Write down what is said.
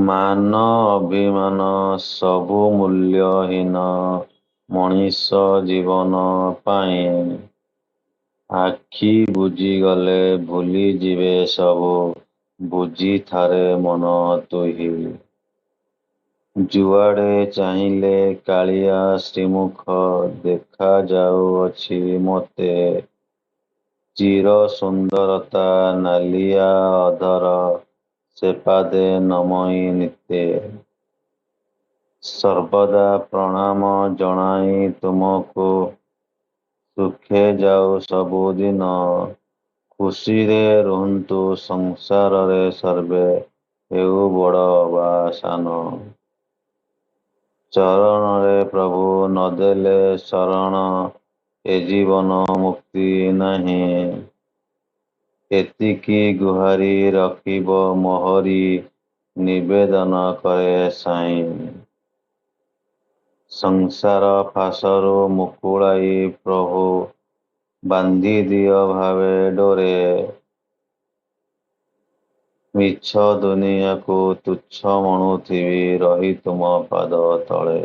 ମାନ ଅଭିମାନ ସବୁ ମୂଲ୍ୟହୀନ ମଣିଷ ଜୀବନ ପାଇଁ। ଆଖି ବୁଜିଗଲେ ଭୁଲିଯିବେ ସବୁ, ବୁଝିଥାରେ ମନ ତୁହି। ଯୁଆଡ଼େ ଚାହିଁଲେ କାଳିଆ ଶ୍ରୀମୁଖ, ଦେଖାଯାଉଅଛି ମୋତେ। ଚିର ସୁନ୍ଦରତା ନାଲିଆ ଅଧର, ସେପାଦେ ନମଇ ନିତେ। ସର୍ବଦା ପ୍ରଣାମ ଜଣାଇ ତୁମକୁ, ସୁଖେ ଯାଉ ସବୁଦିନ। ଖୁସିରେ ରୁହନ୍ତୁ ସଂସାରରେ ସର୍ବେ, ହେଉ ବଡ଼ ବା ସାନ। ଚରଣରେ ପ୍ରଭୁ ନଦେଲେ ଶରଣ, ଏ ଜୀବନ ମୁକ୍ତି ନାହିଁ। ଏତିକି ଗୁହାରି ରଖିବ ମୋହରି, ନିବେଦନ କରେ ସାଇଁ। ସଂସାର ଫାଶରୁ ମୁକୁଳାଇ ପ୍ରଭୁ, ବାନ୍ଧିଦିଅ ଭାବେ ଡୋରେ। ମିଛ ଦୁନିଆକୁ ତୁଚ୍ଛ ମଣୁଥିବି, ରହି ତୁମ ପାଦ ତଳେ।